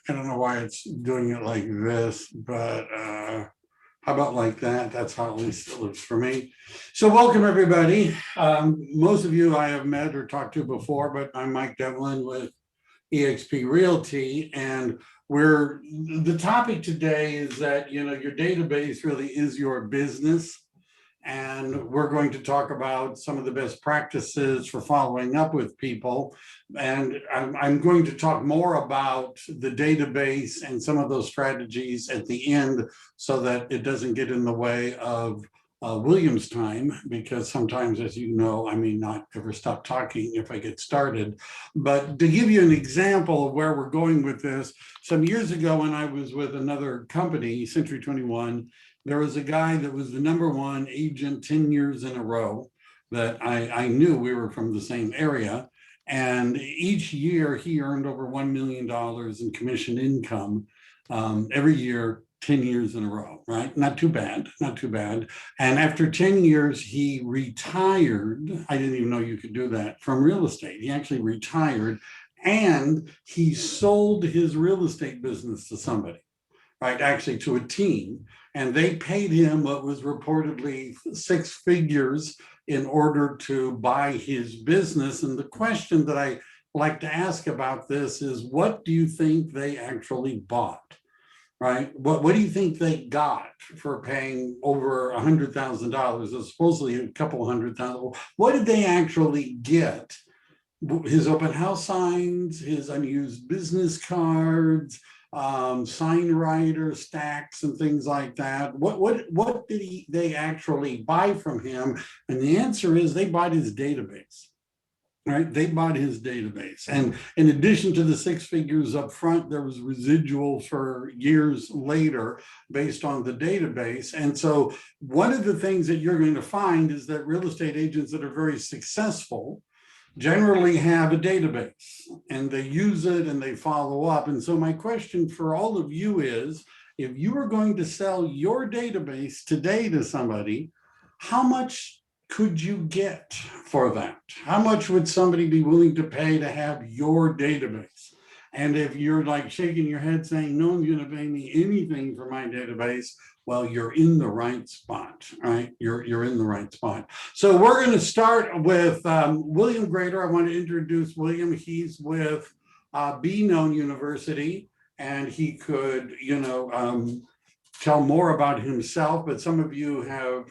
I don't know why it's doing it like this, but how about like that? That's how at least it looks for me. So welcome everybody. Most of you I have met or talked to before, but I'm Mike Devlin with eXp Realty, and the topic today is that your database really is your business. And we're going to talk about some of the best practices for following up with people. And I'm going to talk more about the database and some of those strategies at the end so that it doesn't get in the way of William's time, because sometimes, as you know, I may not ever stop talking if I get started. But to give you an example of where we're going with this, some years ago when I was with another company, Century 21, there was a guy that was the #1 agent 10 years in a row that I knew. We were from the same area. And each year he earned over $1 million in commission income every year, 10 years in a row, right? Not too bad, not too bad. And after 10 years, he retired. I didn't even know you could do that from real estate. He actually retired and he sold his real estate business to somebody, right? Actually to a team. And they paid him what was reportedly 6 figures in order to buy his business. And the question that I like to ask about this is, what do you think they actually bought, right? What do you think they got for paying over $100,000, supposedly a couple $100,000? What did they actually get? His open house signs, his unused business cards, sign writer stacks and things like that. What did they actually buy from him? And the answer is they bought his database, right? They bought his database. And in addition to the 6 figures up front, there was residuals for years later based on the database. And so one of the things that you're going to find is that real estate agents that are very successful generally have a database and they use it and they follow up. And so my question for all of you is, if you were going to sell your database today to somebody, how much could you get for that? How much would somebody be willing to pay to have your database? And if you're like shaking your head saying, no one's going to pay me anything for my database, well, you're in the right spot, right? You're in the right spot. So we're going to start with William Grader. I want to introduce William. He's with Be Known University, and he could, tell more about himself. But some of you have,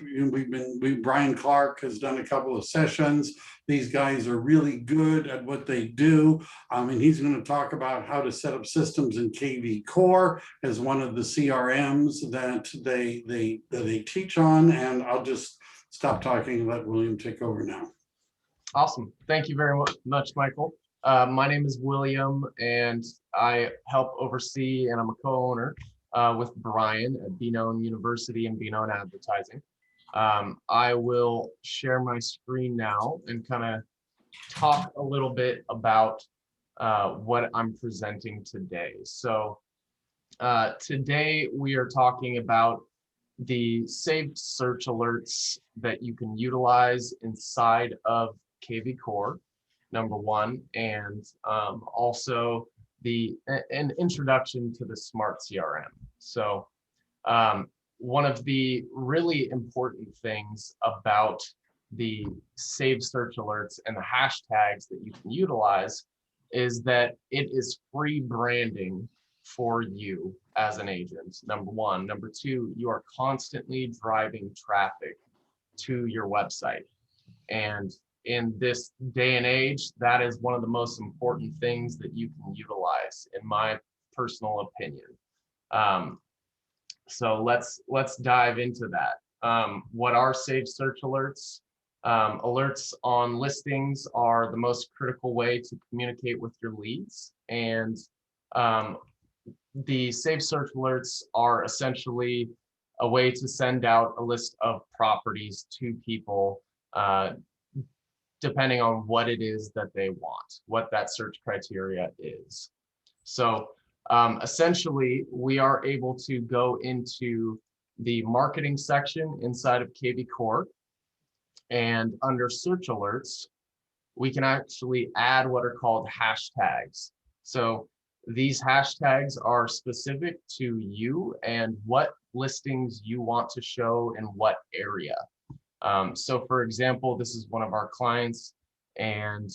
Brian Clark has done a couple of sessions. These guys are really good at what they do. And he's going to talk about how to set up systems in kvCORE as one of the CRMs that they teach on. And I'll just stop talking and let William take over now. Awesome. Thank you very much, Michael. My name is William, and I help oversee, and I'm a co-owner with Brian at Be Known University and Be Known Advertising. I will share my screen now and kind of talk a little bit about what I'm presenting today. So today we are talking about the saved search alerts that you can utilize inside of kvCORE, #1, and also an introduction to the smart CRM. So one of the really important things about the saved search alerts and the hashtags that you can utilize is that it is free branding for you as an agent, #1. #2, you are constantly driving traffic to your website. And in this day and age, that is one of the most important things that you can utilize, in my personal opinion. So let's dive into that. What are saved search alerts? Alerts on listings are the most critical way to communicate with your leads. And the saved search alerts are essentially a way to send out a list of properties to people depending on what it is that they want, what that search criteria is. So essentially, we are able to go into the marketing section inside of kvCORE, and under search alerts, we can actually add what are called hashtags. So These hashtags are specific to you and what listings you want to show in what area. So for example, this is one of our clients, and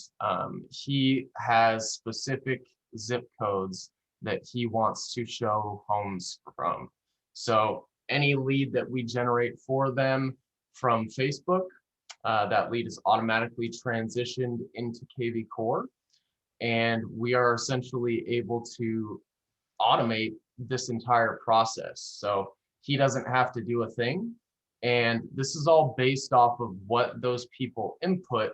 he has specific zip codes that he wants to show homes from. So any lead that we generate for them from Facebook, that lead is automatically transitioned into kvCORE, and we are essentially able to automate this entire process. So he doesn't have to do a thing. And this is all based off of what those people input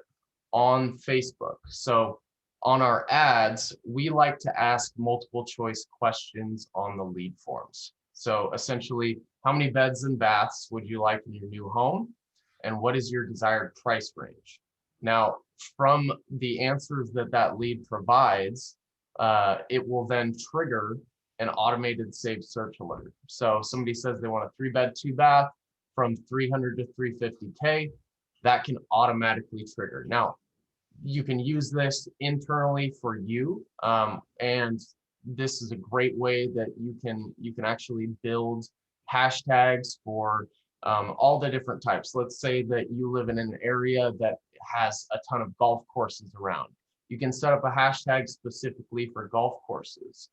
on Facebook. So on our ads, we like to ask multiple choice questions on the lead forms. So essentially, how many beds and baths would you like in your new home? And what is your desired price range? Now, from the answers that that lead provides, it will then trigger an automated saved search alert. So somebody says they want a 3-bed, 2-bath from 300 to 350K, that can automatically trigger. Now, you can use this internally for you, and this is a great way that you can actually build hashtags for all the different types. Let's say that you live in an area that has a ton of golf courses around. You can set up a hashtag specifically for golf courses.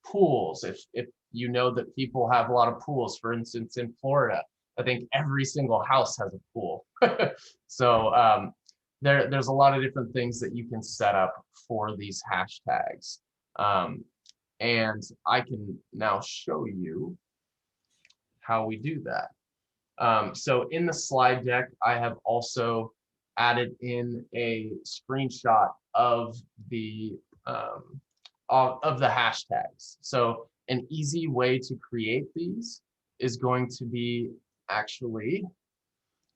Pools, if you know that people have a lot of pools. For instance, in Florida, I think every single house has a pool. So there's a lot of different things that you can set up for these hashtags. And I can now show you how we do that. So in the slide deck, I have also added in a screenshot of the hashtags. So an easy way to create these is going to be actually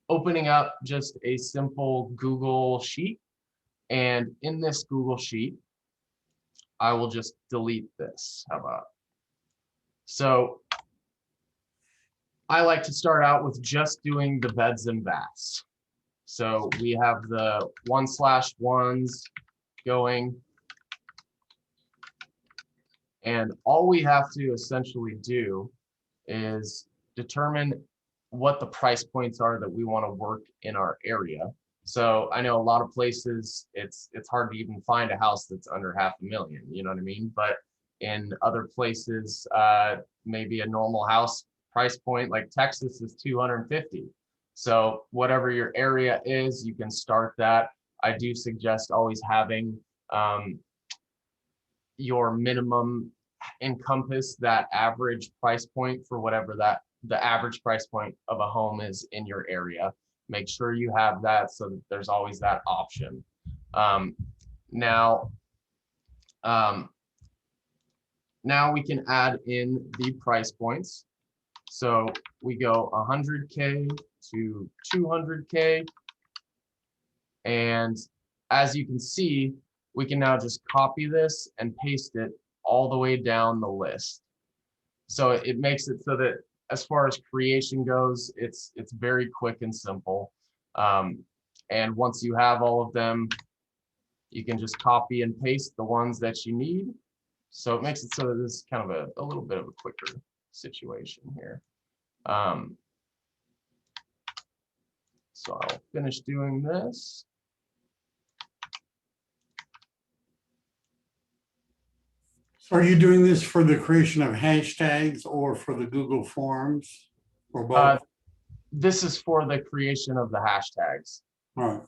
opening up just a simple Google Sheet. And in this Google Sheet, I will just delete this. How about? So I like to start out with just doing the beds and baths. So we have the 1/1s going. And all we have to essentially do is determine what the price points are that we want to work in our area. So I know a lot of places it's hard to even find a house that's under $500,000, you know what I mean? But in other places, maybe a normal house price point like Texas is 250. So whatever your area is, you can start that. I do suggest always having your minimum encompass that average price point for whatever the average price point of a home is in your area. Make sure you have that so that there's always that option. Now we can add in the price points. So we go 100K to 200K. And as you can see, we can now just copy this and paste it all the way down the list. So it makes it so that as far as creation goes, it's very quick and simple. And once you have all of them, you can just copy and paste the ones that you need. So it makes it so that this is kind of a little bit of a quicker situation here. So I'll finish doing this. So are you doing this for the creation of hashtags or for the Google Forms or both? This is for the creation of the hashtags. All right.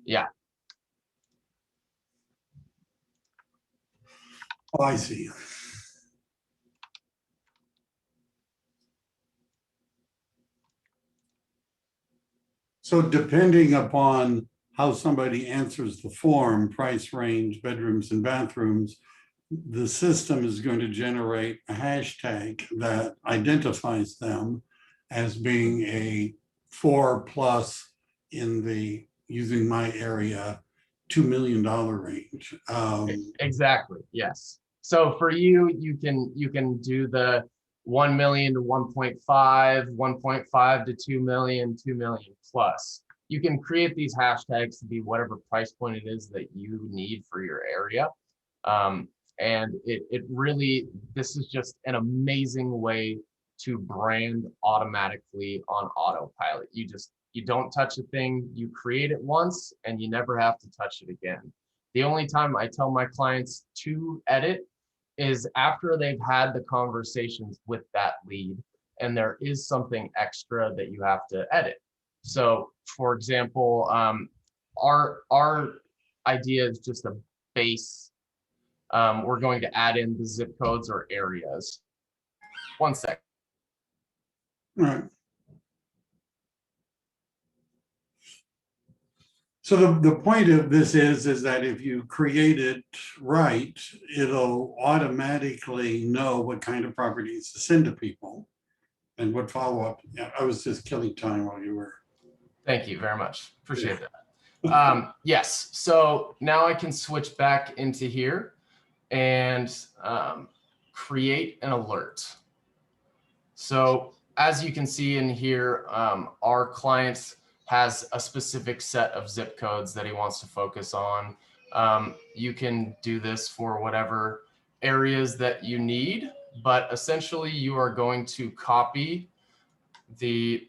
Yeah. Oh, I see. So depending upon how somebody answers the form, price range, bedrooms and bathrooms, the system is going to generate a hashtag that identifies them as being a 4+ in the, using my area, $2 million range. Exactly. Yes. So for you, you can do the 1 million to 1.5, 1.5 to 2 million, 2 million plus. You can create these hashtags to be whatever price point it is that you need for your area. And it really, this is just an amazing way to brand automatically on autopilot. You don't touch a thing, you create it once and you never have to touch it again. The only time I tell my clients to edit is after they've had the conversations with that lead and there is something extra that you have to edit. So for example, our idea is just a base. We're going to add in the zip codes or areas. One sec. All right. So the point of this is that if you create it right, it'll automatically know what kind of properties to send to people and what follow-up. Yeah, I was just killing time while you were. Thank you very much. Appreciate that. Yes, so now I can switch back into here and create an alert. So as you can see in here, our client has a specific set of zip codes that he wants to focus on. You can do this for whatever areas that you need, but essentially you are going to copy the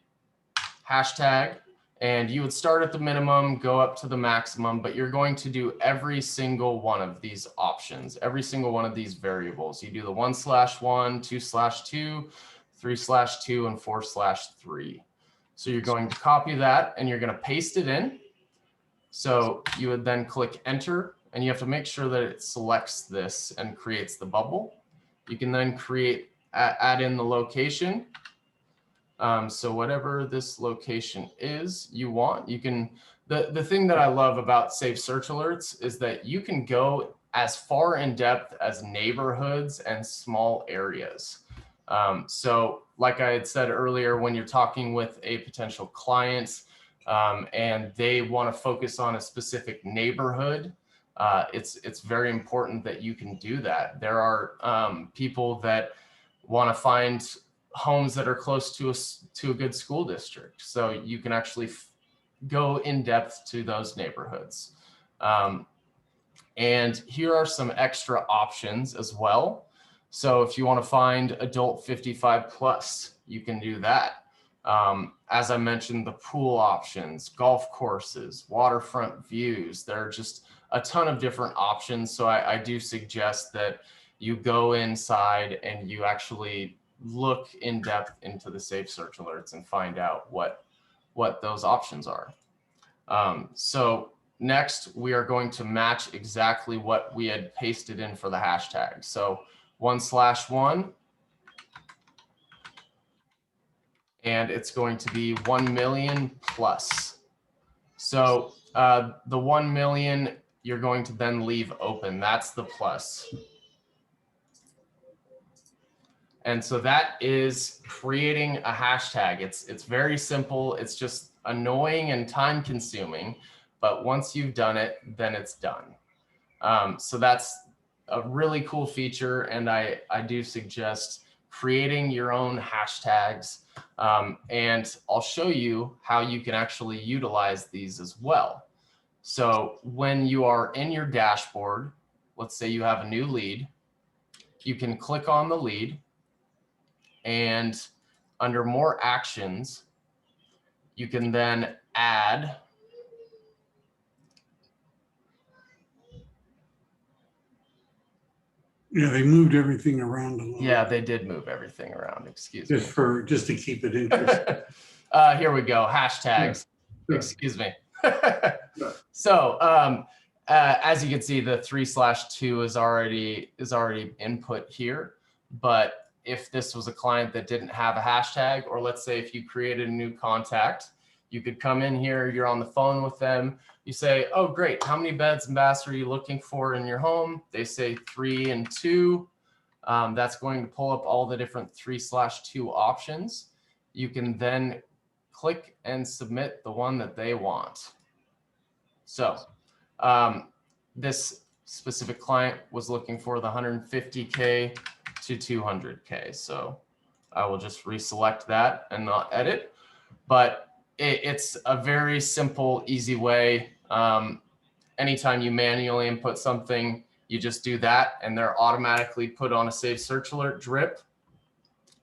hashtag and you would start at the minimum, go up to the maximum, but you're going to do every single one of these options, every single one of these variables. You do the 1/1, 2/2, 3/2, and 4/3. So you're going to copy that and you're going to paste it in. So you would then click enter and you have to make sure that it selects this and creates the bubble. You can then add in the location. So whatever this location is you want, you can, the thing that I love about Safe Search Alerts is that you can go as far in depth as neighborhoods and small areas. So like I had said earlier, when you're talking with a potential client and they want to focus on a specific neighborhood, it's very important that you can do that. There are people that want to find homes that are close to a good school district. So you can actually go in depth to those neighborhoods. And here are some extra options as well. So if you want to find adult 55 plus, you can do that. As I mentioned, the pool options, golf courses, waterfront views, there are just a ton of different options. So I do suggest that you go inside and you actually look in depth into the Safe Search Alerts and find out what those options are. So next, we are going to match exactly what we had pasted in for the hashtag. So 1/1, and it's going to be 1 million plus. So the 1 million, you're going to then leave open. That's the plus. And so that is creating a hashtag. It's very simple. It's just annoying and time consuming, but once you've done it, then it's done. So that's a really cool feature. And I do suggest creating your own hashtags. And I'll show you how you can actually utilize these as well. So when you are in your dashboard, let's say you have a new lead, you can click on the lead. And under more actions, you can then add. Yeah, they moved everything around a little. Yeah, they did move everything around. Excuse me. Just to keep it interesting. Here we go. Hashtags. Sure. Excuse me. So as you can see, the 3/2 is already input here. But if this was a client that didn't have a hashtag, or let's say if you created a new contact, you could come in here, you're on the phone with them. You say, oh, great. How many beds and baths are you looking for in your home? They say 3 and 2. That's going to pull up all the different 3/2 options. You can then click and submit the one that they want. So this specific client was looking for the 150K to 200K. So I will just reselect that and not edit, but it's a very simple, easy way. Anytime you manually input something, You just do that and they're automatically put on a Save Search Alert drip,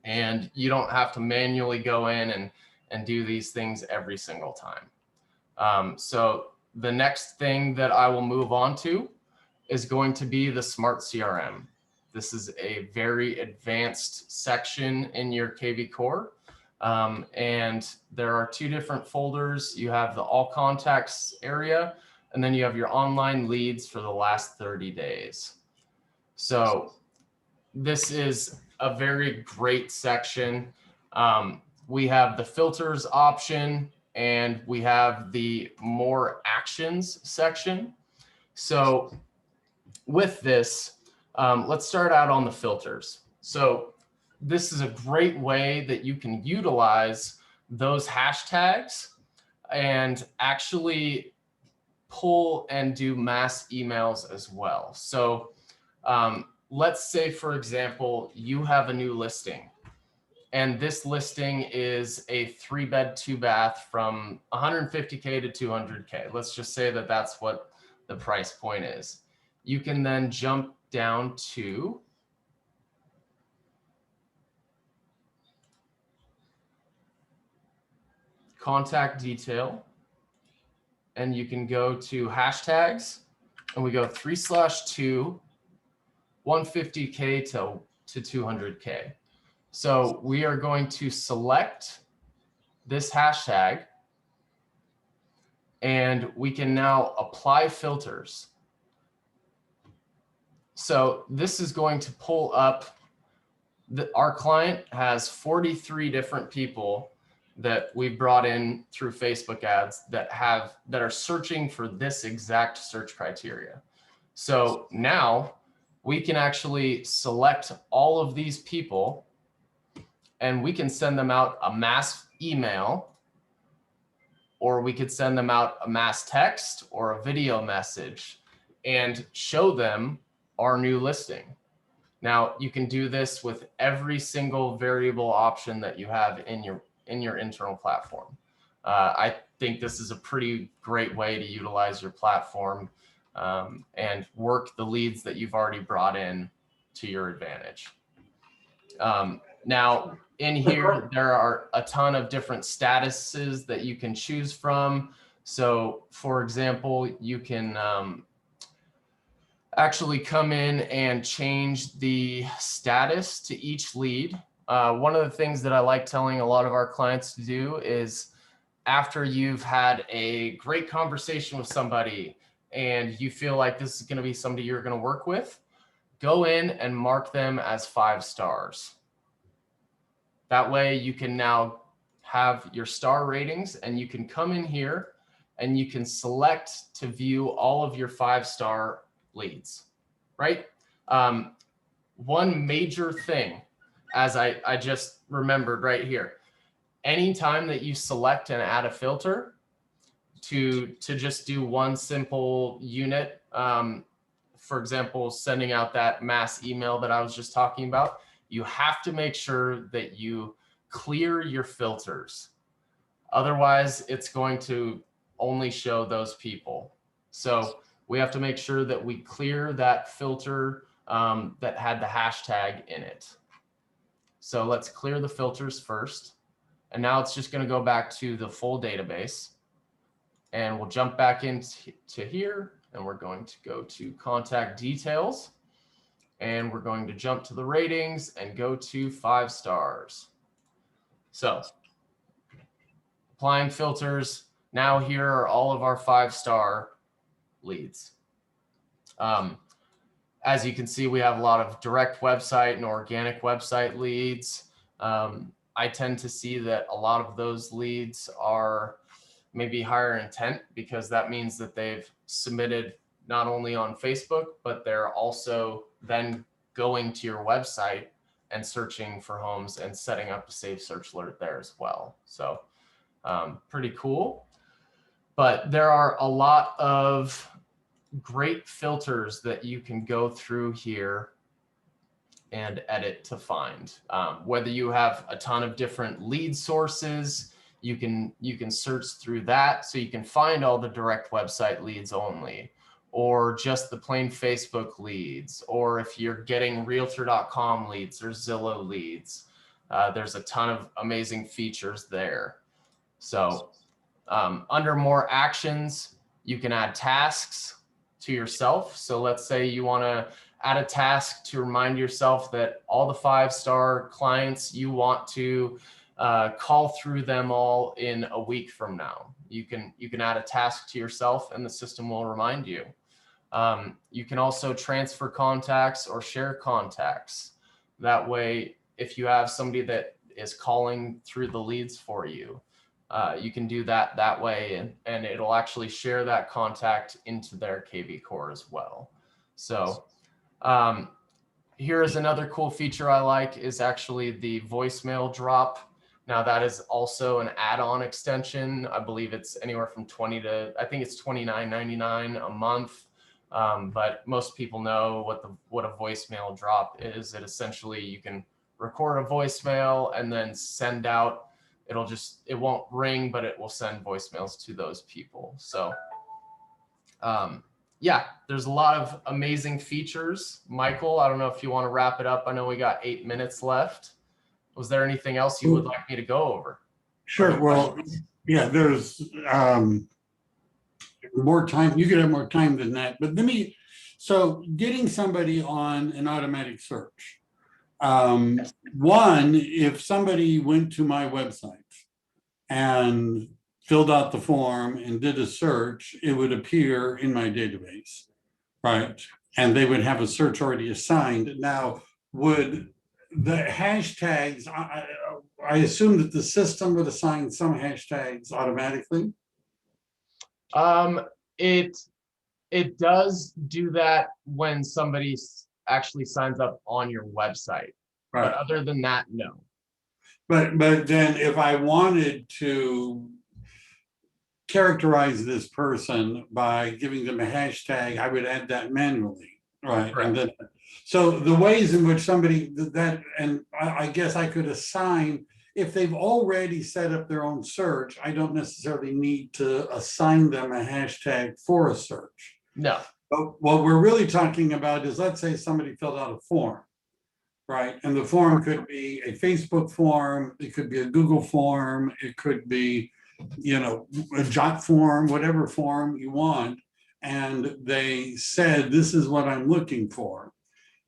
and you don't have to manually go in and do these things every single time. So the next thing that I will move on to is going to be the Smart CRM. This is a very advanced section in your kvCORE. And there are two different folders. You have the all contacts area, and then you have your online leads for the last 30 days. So this is a very great section. We have the filters option, and we have the more actions section. So with this, let's start out on the filters. So this is a great way that you can utilize those hashtags and actually pull and do mass emails as well. So let's say, for example, you have a new listing, and this listing is a 3-bed, 2-bath from 150K to 200K. Let's just say that that's what the price point is. You can then jump down to contact detail, and you can go to hashtags, and we go 3/2, 150K to 200K. So we are going to select this hashtag, and we can now apply filters. So this is going to pull up our client has 43 different people that we brought in through Facebook ads that are searching for this exact search criteria. So now we can actually select all of these people, and we can send them out a mass email, or we could send them out a mass text or a video message and show them our new listing. Now you can do this with every single variable option that you have in your internal platform. I think this is a pretty great way to utilize your platform and work the leads that you've already brought in to your advantage. Now in here, there are a ton of different statuses that you can choose from. So for example, you can actually come in and change the status to each lead. One of the things that I like telling a lot of our clients to do is, after you've had a great conversation with somebody and you feel like this is going to be somebody you're going to work with, go in and mark them as 5 stars. That way you can now have your star ratings, and you can come in here and you can select to view all of your 5-star leads, right? One major thing, as I just remembered right here, anytime that you select and add a filter to just do one simple unit, for example, sending out that mass email that I was just talking about, you have to make sure that you clear your filters. Otherwise, it's going to only show those people. So we have to make sure that we clear that filter that had the hashtag in it. So let's clear the filters first. And now it's just going to go back to the full database. And we'll jump back into here, and we're going to go to contact details. And we're going to jump to the ratings and go to 5 stars. So applying filters. Now here are all of our 5-star leads. As you can see, we have a lot of direct website and organic website leads. I tend to see that a lot of those leads are maybe higher intent, because that means that they've submitted not only on Facebook, but they're also then going to your website and searching for homes and setting up a Save Search Alert there as well. So pretty cool. But there are a lot of great filters that you can go through here and edit to find. Whether you have a ton of different lead sources, you can search through that, so you can find all the direct website leads only. or just the plain Facebook leads, or if you're getting realtor.com leads or Zillow leads, there's a ton of amazing features there. So under more actions, you can add tasks to yourself. So let's say you want to add a task to remind yourself that all the 5-star clients, you want to call through them all in a week from now. You can add a task to yourself and the system will remind you. You can also transfer contacts or share contacts. That way, if you have somebody that is calling through the leads for you, you can do that way, and it'll actually share that contact into their kvCORE as well. So here's another cool feature I like, is actually the voicemail drop. Now that is also an add-on extension. I believe it's anywhere from 20 to, I think it's $29.99 a month. But most people know what a voicemail drop is. It essentially, you can record a voicemail and then send out, it won't ring, but it will send voicemails to those people. So yeah, there's a lot of amazing features. Michael, I don't know if you want to wrap it up. I know we got 8 minutes left. Was there anything else you would like me to go over? Sure. Well, yeah, there's more time. You could have more time than that. But so getting somebody on an automatic search. One, if somebody went to my website and filled out the form and did a search, it would appear in my database, right? And they would have a search already assigned. Now, would the hashtags, I assume that the system would assign some hashtags automatically? It does do that when somebody actually signs up on your website. Right. But other than that, no. But then if I wanted to characterize this person by giving them a hashtag, I would add that manually, right? Correct. And then, so the ways in which somebody that, and I guess I could assign, if they've already set up their own search, I don't necessarily need to assign them a hashtag for a search. No. But what we're really talking about is, let's say somebody filled out a form, right? And the form could be a Facebook form, it could be a Google form, it could be, you know, a Jot form, whatever form you want. And they said, this is what I'm looking for.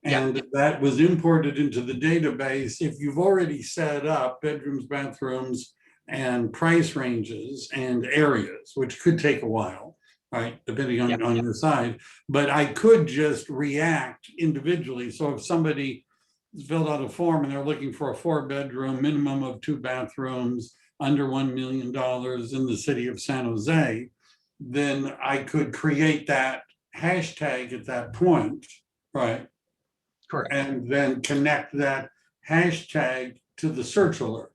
And that was imported into the database. If you've already set up bedrooms, bathrooms, and price ranges and areas, which could take a while, right, depending on your side, but I could just react individually. So if somebody filled out a form and they're looking for a 4-bedroom, minimum of 2 bathrooms, under $1 million in the city of San Jose, then I could create that hashtag at that point, right? Correct. And then connect that hashtag to the search alert.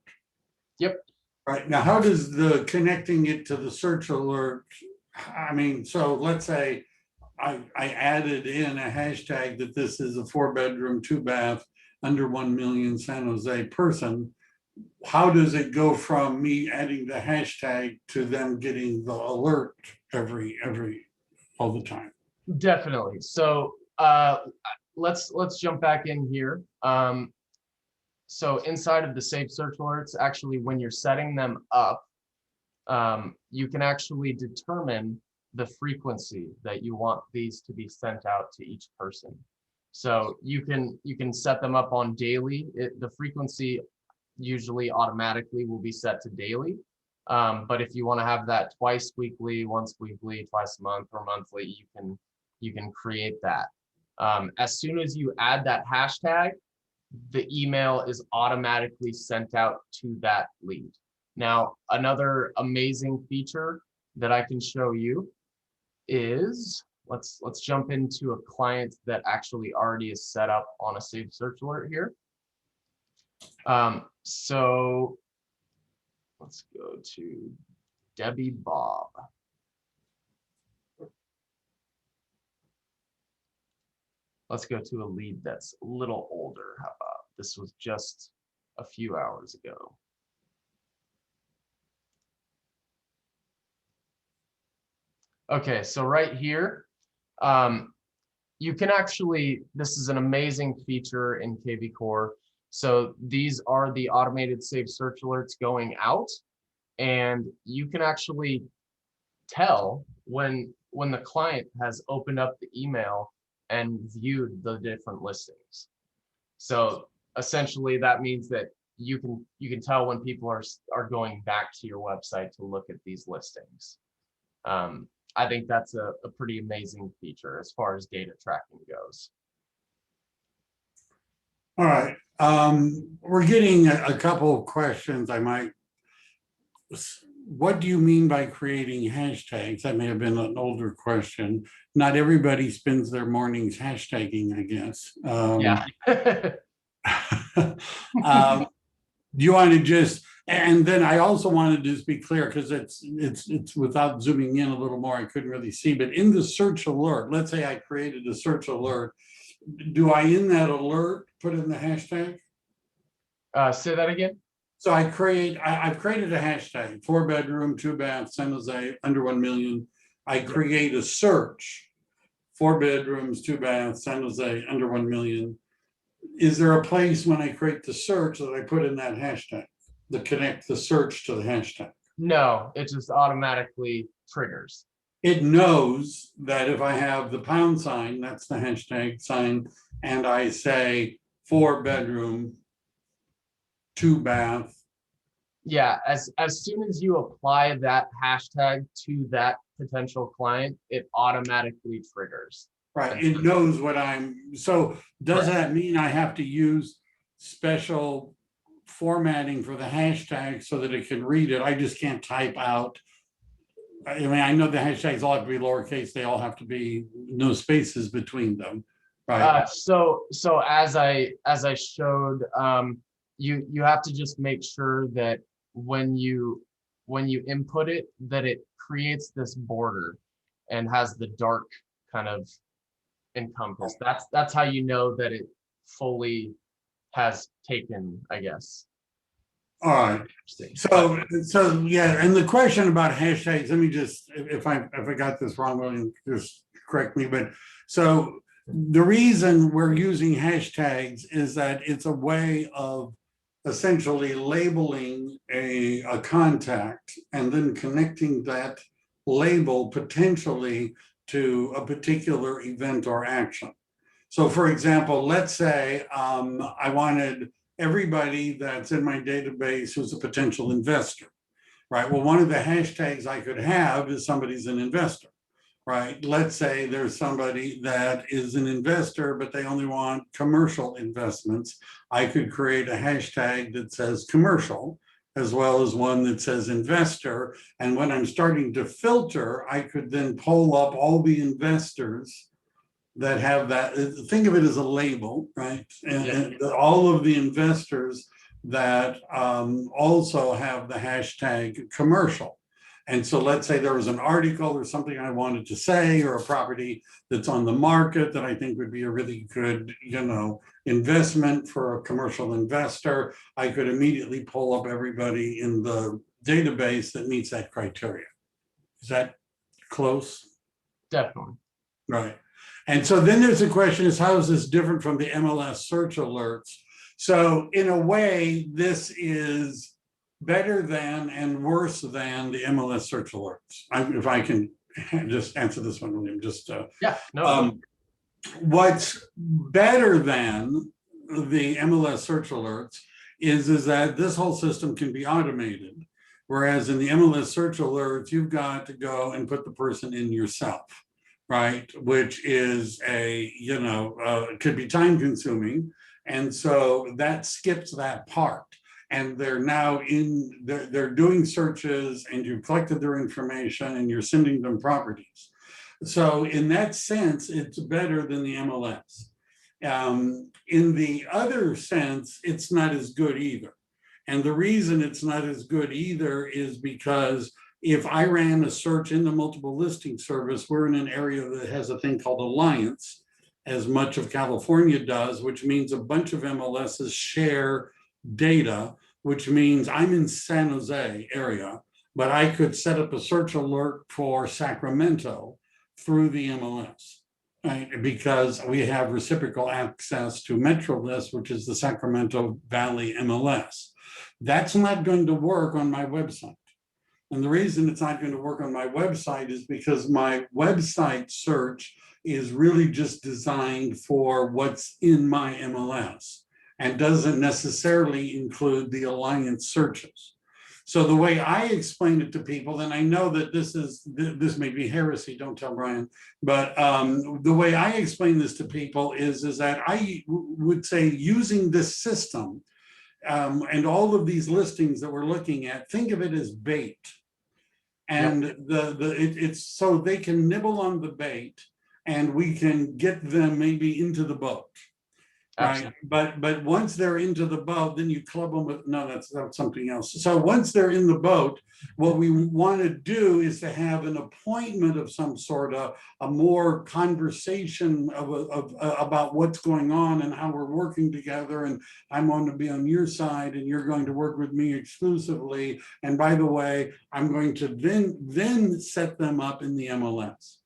Yep. Right. Now, how does the connecting it to the search alert, I mean, so let's say I added in a hashtag that this is a 4-bedroom, 2-bath, under 1 million San Jose person. How does it go from me adding the hashtag to them getting the alert all the time? Definitely. So let's jump back in here. So inside of the Save Search Alerts, actually, when you're setting them up, you can actually determine the frequency that you want these to be sent out to each person. So you can set them up on daily. The frequency usually automatically will be set to daily. But if you want to have that twice weekly, once weekly, twice a month, or monthly, you can create that. As soon as you add that hashtag, the email is automatically sent out to that lead. Now, another amazing feature that I can show you is, let's jump into a client that actually already is set up on a Save Search Alert here. So let's go to Debbie Bob. Let's go to a lead that's a little older. How about this? Was just a few hours ago. Okay, so right here, You can actually, this is an amazing feature in kvCORE. So these are the automated saved search alerts going out, and you can actually tell when the client has opened up the email and viewed the different listings. So essentially that means that you can tell when people are going back to your website to look at these listings. I think that's a pretty amazing feature as far as data tracking goes. All right. We're getting a couple of questions. What do you mean by creating hashtags? That may have been an older question. Not everybody spends their mornings hashtagging, I guess. Yeah. Do you want to just, and then I also wanted to just be clear, because it's without zooming in a little more, I couldn't really see, but in the search alert, let's say I created a search alert, do I in that alert put in the hashtag? Say that again. So I've created a hashtag, 4-bedroom, 2-bath, San Jose, under 1 million. I create a search, 4 bedrooms, 2 baths, San Jose, under 1 million. Is there a place when I create the search that I put in that hashtag that connect the search to the hashtag? No, it just automatically triggers. It knows that if I have the pound sign, that's the hashtag sign, and I say 4-bedroom, 2-bath. Yeah, as soon as you apply that hashtag to that potential client, it automatically triggers. Right, it knows what so does Correct. that mean I have to use special formatting for the hashtag so that it can read it? I just can't type out. I mean, I know the hashtags all have to be lowercase, they all have to be no spaces between them, right? So as I showed, you have to just make sure that when you input it, that it creates this border and has the dark kind of encompass. That's how you know that it fully has taken, I guess. All right. So yeah, and the question about hashtags, let me just, if I got this wrong, William, just correct me. But so the reason we're using hashtags is that it's a way of essentially labeling a contact and then connecting that label potentially to a particular event or action. So for example, let's say I wanted everybody that's in my database who's a potential investor, right? Well, one of the hashtags I could have is somebody's an investor, right? Let's say there's somebody that is an investor, but they only want commercial investments. I could create a hashtag that says commercial, as well as one that says investor. And when I'm starting to filter, I could then pull up all the investors that have that. Think of it as a label, right? And all of the investors that also have the hashtag commercial. And so let's say there was an article or something I wanted to say, or a property that's on the market that I think would be a really good, investment for a commercial investor. I could immediately pull up everybody in the database that meets that criteria. Is that close? Definitely. Right. And so then there's a question is, how is this different from the MLS search alerts? So in a way, this is better than and worse than the MLS search alerts. If I can just answer this one, William, just yeah, no. What's better than the MLS search alerts is that this whole system can be automated. Whereas in the MLS search alerts, you've got to go and put the person in yourself, right? Which is it could be time consuming. And so that skips that part. And they're now they're doing searches, and you've collected their information and you're sending them properties. So in that sense, it's better than the MLS. In the other sense, it's not as good either. And the reason it's not as good either is because if I ran a search in the multiple listing service, we're in an area that has a thing called Alliance, as much of California does, which means a bunch of MLSs share data, which means I'm in San Jose area, but I could set up a search alert for Sacramento through the MLS. right? Because we have reciprocal access to MetroList, which is the Sacramento Valley MLS. That's not going to work on my website. And the reason it's not going to work on my website is because my website search is really just designed for what's in my MLS and doesn't necessarily include the alliance searches. So the way I explain it to people, and I know that this may be heresy, don't tell Brian, but the way I explain this to people is that I would say using this system and all of these listings that we're looking at, think of it as bait. And it's so they can nibble on the bait and we can get them maybe into the boat. Right. But once they're into the boat, then you club them with, no, that's something else. So once they're in the boat, what we want to do is to have an appointment of some sort of a more conversation about what's going on and how we're working together. And I'm going to be on your side and you're going to work with me exclusively. And by the way, I'm going to then set them up in the MLS.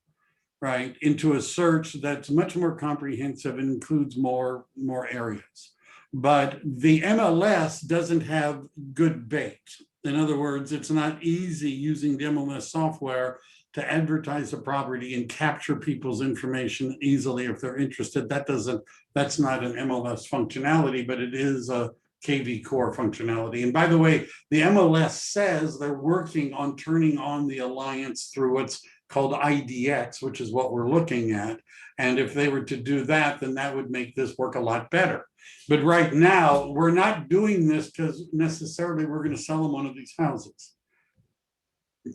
Right, into a search that's much more comprehensive and includes more areas. But the MLS doesn't have good bait. In other words, it's not easy using the MLS software to advertise a property and capture people's information easily if they're interested. That's not an MLS functionality, but it is a kvCORE functionality. And by the way, the MLS says they're working on turning on the alliance through what's called IDX, which is what we're looking at. And if they were to do that, then that would make this work a lot better. But right now, we're not doing this because necessarily we're going to sell them one of these houses.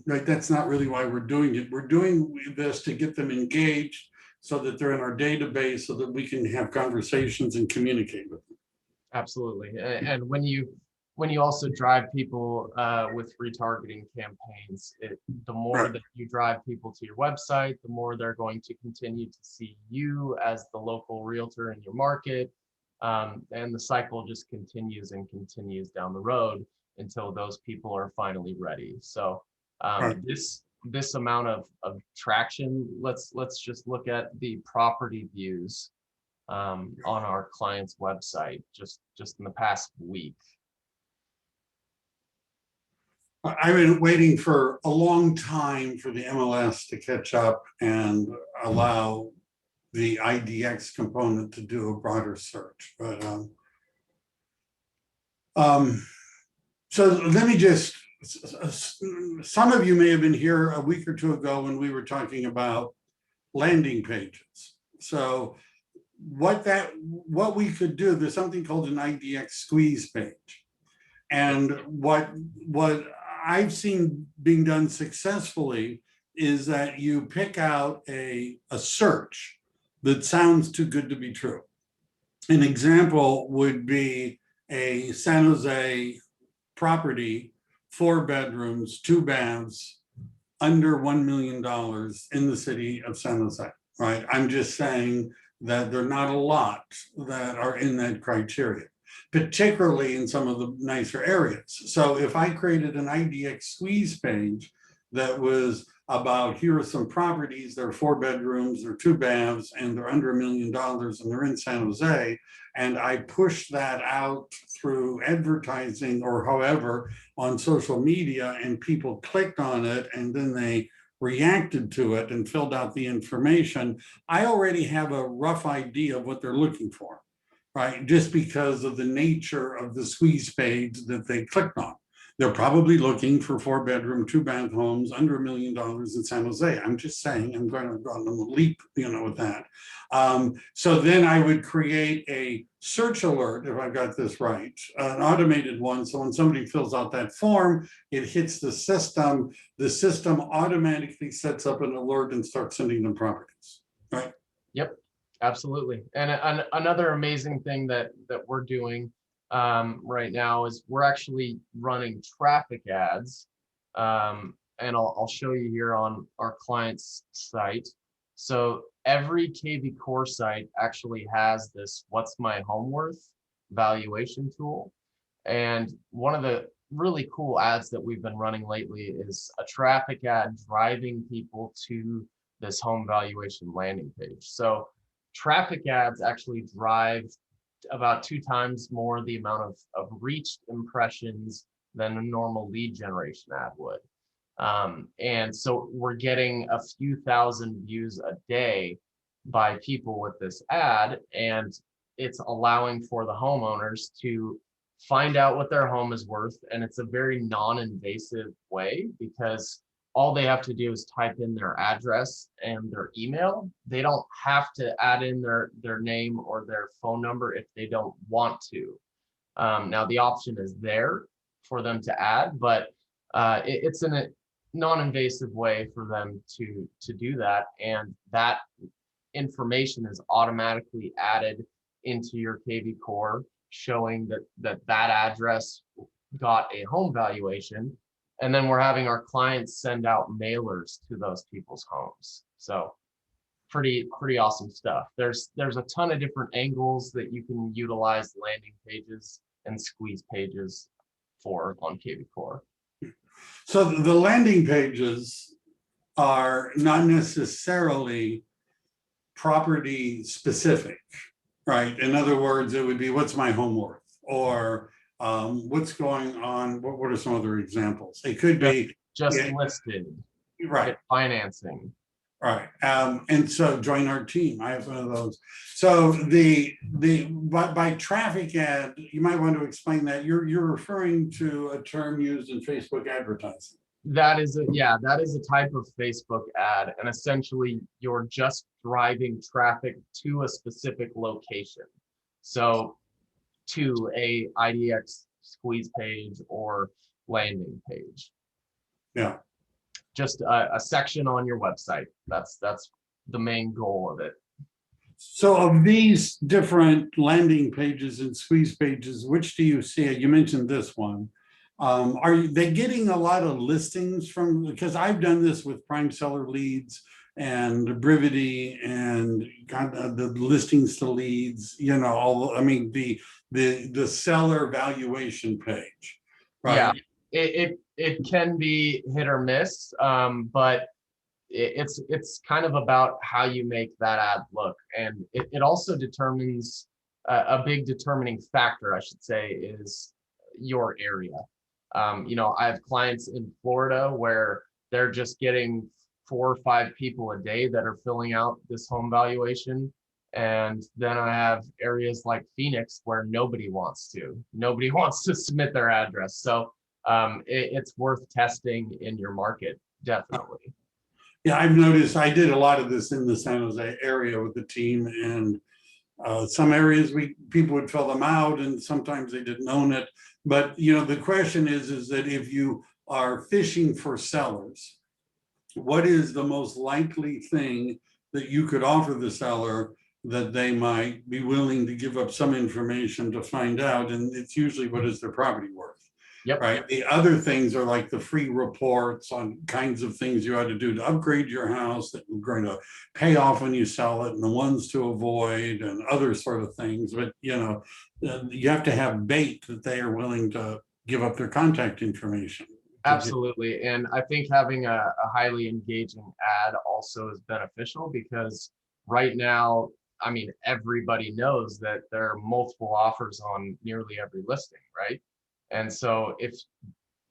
Right? That's not really why we're doing it. We're doing this to get them engaged so that they're in our database so that we can have conversations and communicate with them. Absolutely. And when you also drive people with retargeting campaigns, the more that you drive people to your website, the more they're going to continue to see you as the local realtor in your market. And the cycle just continues and continues down the road until those people are finally ready. So this amount of traction, let's just look at the property views on our client's website just in the past week. I've been waiting for a long time for the MLS to catch up and allow the IDX component to do a broader search. But so let me just, some of you may have been here a week or two ago when we were talking about landing pages. So what we could do, there's something called an IDX squeeze page. And what I've seen being done successfully is that you pick out a search that sounds too good to be true. An example would be a San Jose property, 4 bedrooms, 2 baths, under $1 million in the city of San Jose, right? I'm just saying that there are not a lot that are in that criteria, particularly in some of the nicer areas. So if I created an IDX squeeze page that was about, here are some properties, they're 4 bedrooms, they're 2 baths, and they're under $1 million and they're in San Jose, and I push that out through advertising or however on social media, and people clicked on it and then they reacted to it and filled out the information, I already have a rough idea of what they're looking for. Right, just because of the nature of the squeeze page that they clicked on. They're probably looking for 4 bedroom, 2 bath homes under $1 million in San Jose. I'm just saying, I'm going to go on a leap, with that. So then I would create a search alert, if I've got this right, an automated one. So when somebody fills out that form, it hits the system automatically sets up an alert and starts sending them properties, right? Yep. Absolutely. And another amazing thing that we're doing right now is we're actually running traffic ads. And I'll show you here on our client's site. So every kvCORE site actually has this "What's My Home Worth" valuation tool. And one of the really cool ads that we've been running lately is a traffic ad driving people to this home valuation landing page. So traffic ads actually drive about 2 times more the amount of reached impressions than a normal lead generation ad would. And so we're getting a few thousand views a day by people with this ad, and it's allowing for the homeowners to find out what their home is worth. And it's a very non-invasive way, because all they have to do is type in their address and their email. They don't have to add in their name or their phone number if they don't want to. Now the option is there for them to add, but it's in a non-invasive way for them to do that. And that information is automatically added into your kvCORE, showing that address got a home valuation. And then we're having our clients send out mailers to those people's homes. So pretty awesome stuff. There's a ton of different angles that you can utilize landing pages and squeeze pages for on kvCORE. So the landing pages are not necessarily property specific, right? In other words, it would be, what's my home worth? Or what's going on? What are some other examples? It could be just listed, right? Financing, right? And so join our team. I have one of those. So by traffic ad, you might want to explain that. You're referring to a term used in Facebook advertising. That is a type of Facebook ad, and essentially you're just driving traffic to a specific location. So to a IDX squeeze page or landing page. Yeah. Just a section on your website. That's the main goal of it. So of these different landing pages and squeeze pages, which do you see? You mentioned this one. Are they getting a lot of listings from, because I've done this with prime seller leads and Brivity and the listings to leads, you know, the seller valuation page, right? Yeah, it can be hit or miss, but it's kind of about how you make that ad look. And it also determines, a big determining factor, I should say, is your area. You know, I have clients in Florida where they're just getting 4 or 5 people a day that are filling out this home valuation. And then I have areas like Phoenix where nobody wants to submit their address. So it's worth testing in your market, definitely. Yeah, I've noticed, I did a lot of this in the San Jose area with the team, and some areas people would fill them out and sometimes they didn't own it. But you know, the question is that if you are fishing for sellers, what is the most likely thing that you could offer the seller that they might be willing to give up some information to find out? And it's usually, what is their property worth? Yep. Right. The other things are like the free reports on kinds of things you ought to do to upgrade your house that you're going to pay off when you sell it, and the ones to avoid and other sort of things. But, you know, you have to have bait that they are willing to give up their contact information. Absolutely. And I think having a highly engaging ad also is beneficial, because right now, I mean, everybody knows that there are multiple offers on nearly every listing, right? And so if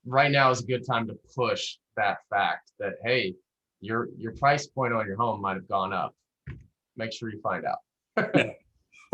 right now is a good time to push that fact that, hey, your price point on your home might have gone up. Make sure you find out. Yeah.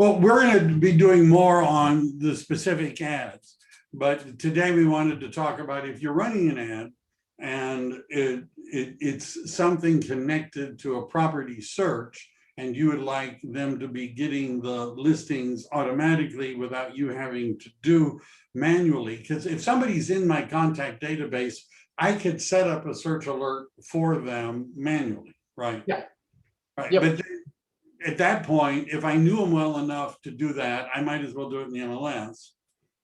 Well, we're going to be doing more on the specific ads, but today we wanted to talk about, if you're running an ad and it's something connected to a property search, and you would like them to be getting the listings automatically without you having to do manually. Because if somebody's in my contact database, I could set up a search alert for them manually, right? Yeah. Right. Yep. But then, at that point, if I knew them well enough to do that, I might as well do it in the MLS,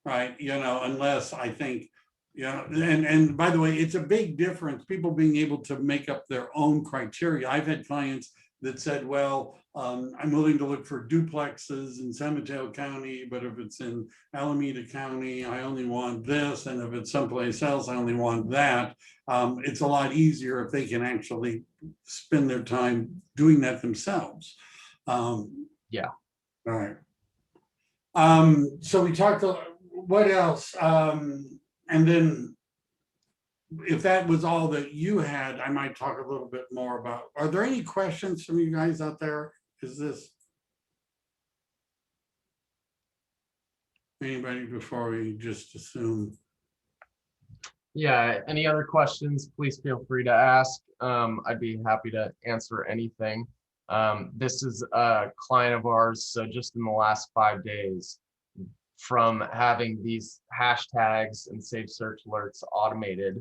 right? You know, unless I think, you know, and by the way, it's a big difference, people being able to make up their own criteria. I've had clients that said, well, I'm willing to look for duplexes in San Mateo County, but if it's in Alameda County, I only want this. And if it's someplace else, I only want that. It's a lot easier if they can actually spend their time doing that themselves. Yeah. All right. So we talked, what else? And then if that was all that you had, I might talk a little bit more about, are there any questions from you guys out there? Is this anybody before we just assume? Yeah, any other questions, please feel free to ask. I'd be happy to answer anything. This is a client of ours, so just in the last 5 days, from having these hashtags and safe search alerts automated,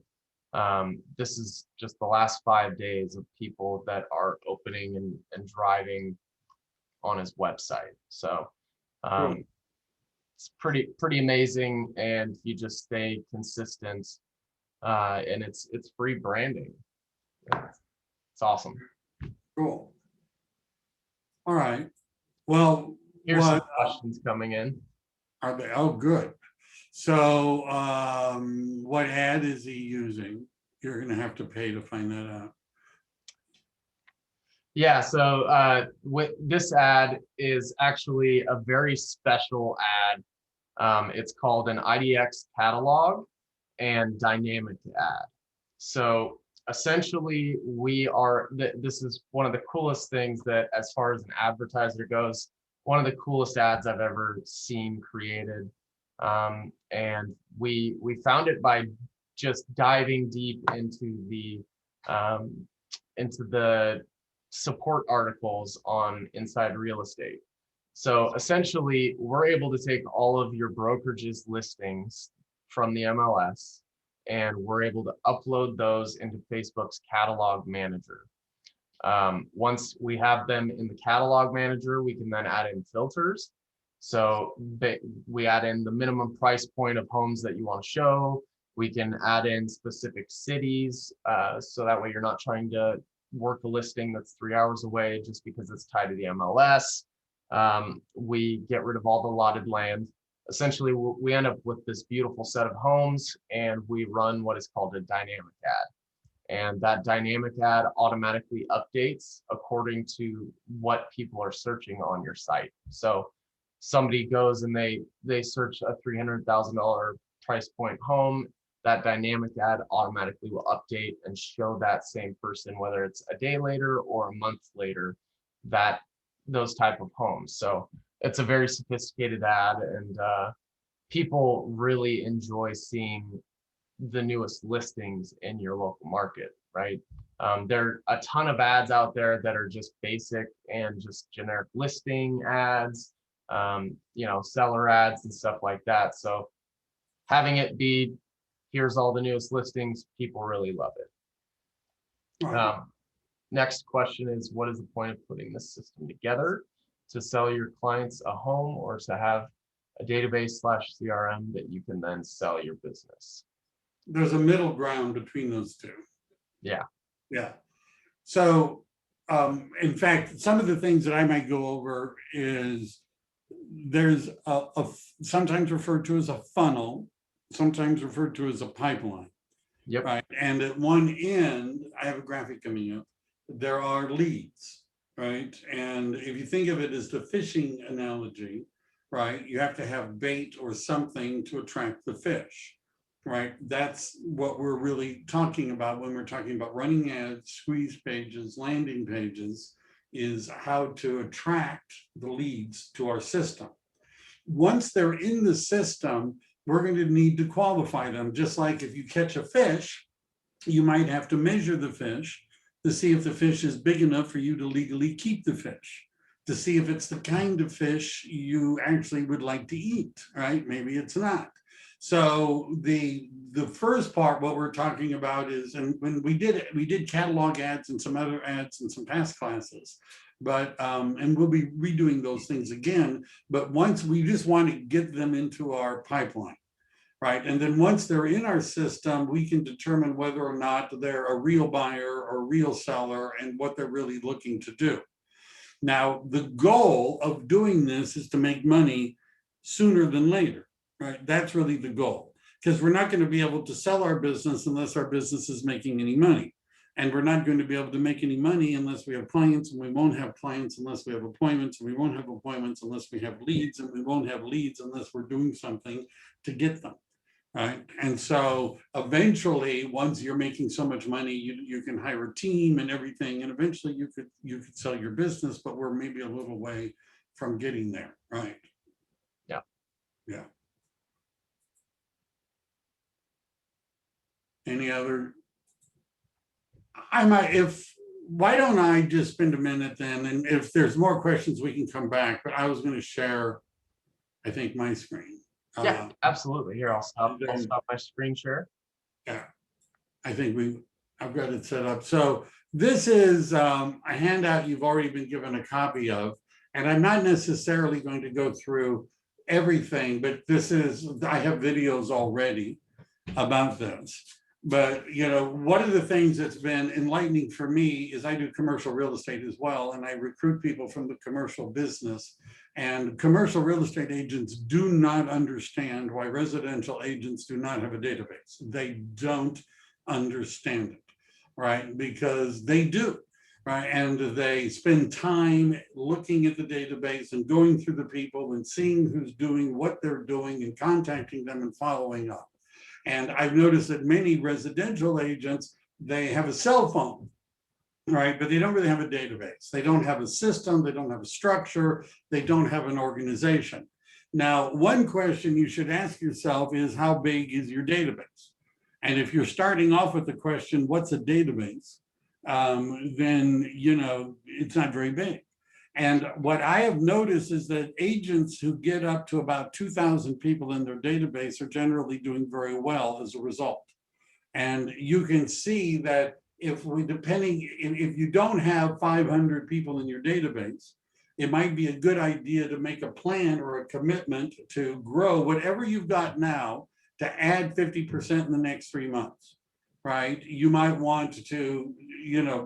this is just the last 5 days of people that are opening and driving on his website. So it's pretty amazing, and you just stay consistent, and it's free branding. It's awesome. Cool. All right. Well, Here's some questions coming in. Are they? Oh, good. So what ad is he using? You're going to have to pay to find that out. Yeah, so with this ad is actually a very special ad. It's called an IDX catalog and dynamic ad. So essentially this is one of the coolest things that, as far as an advertiser goes, one of the coolest ads I've ever seen created. And we found it by just diving deep into the support articles on Inside Real Estate. So essentially, we're able to take all of your brokerage's listings from the MLS, and we're able to upload those into Facebook's catalog manager. Once we have them in the catalog manager, we can then add in filters. So we add in the minimum price point of homes that you want to show. We can add in specific cities, so that way you're not trying to work a listing that's 3 hours away just because it's tied to the MLS. We get rid of all the allotted land. Essentially, we end up with this beautiful set of homes, and we run what is called a dynamic ad. And that dynamic ad automatically updates according to what people are searching on your site. So somebody goes and they search a $300,000 price point home, that dynamic ad automatically will update and show that same person, whether it's a day later or a month later, that those type of homes. So it's a very sophisticated ad, and people really enjoy seeing the newest listings in your local market, right? There are a ton of ads out there that are just basic and just generic listing ads, seller ads and stuff like that. So having it be, here's all the newest listings, people really love it. Next question is, what is the point of putting this system together? To sell your clients a home, or to have a database / CRM that you can then sell your business? There's a middle ground between those two. Yeah. Yeah. So in fact, some of the things that I might go over is there's a sometimes referred to as a funnel, sometimes referred to as a pipeline. Yep. Right. And at one end, I have a graphic coming up, there are leads, right? And if you think of it as the fishing analogy, right, you have to have bait or something to attract the fish, right? That's what we're really talking about when we're talking about running ads, squeeze pages, landing pages, is how to attract the leads to our system. Once they're in the system, we're going to need to qualify them. Just like if you catch a fish, you might have to measure the fish to see if the fish is big enough for you to legally keep the fish, to see if it's the kind of fish you actually would like to eat, right? Maybe it's not. So the first part, what we're talking about is, and when we did catalog ads and some other ads in some past classes, but and we'll be redoing those things again, but once we just want to get them into our pipeline, right? And then once they're in our system, we can determine whether or not they're a real buyer or real seller and what they're really looking to do. Now, the goal of doing this is to make money sooner than later, right? That's really the goal, because we're not going to be able to sell our business unless our business is making any money. And we're not going to be able to make any money unless we have clients, and we won't have clients unless we have appointments, and we won't have appointments unless we have leads, and we won't have leads unless we're doing something to get them. Right. And so eventually, once you're making so much money, you can hire a team and everything. And eventually you could sell your business, but we're maybe a little way from getting there. Right. Yeah. Yeah. Any other? Why don't I just spend a minute then? And if there's more questions, we can come back. But I was going to share, I think, my screen. Yeah, absolutely. Here, I'll stop my screen share. Yeah, I think I've got it set up. So this is a handout you've already been given a copy of, and I'm not necessarily going to go through everything, but I have videos already about this. But, one of the things that's been enlightening for me is I do commercial real estate as well, and I recruit people from the commercial business. And commercial real estate agents do not understand why residential agents do not have a database. They don't understand it, right? Because they do, right? And they spend time looking at the database and going through the people and seeing who's doing what they're doing and contacting them and following up. And I've noticed that many residential agents, they have a cell phone, right? But they don't really have a database. They don't have a system. They don't have a structure. They don't have an organization. Now, one question you should ask yourself is, how big is your database? And if you're starting off with the question, what's a database? Then, it's not very big. And what I have noticed is that agents who get up to about 2,000 people in their database are generally doing very well as a result. And you can see that if you don't have 500 people in your database, it might be a good idea to make a plan or a commitment to grow whatever you've got now to add 50% in the next 3 months. Right? You might want to,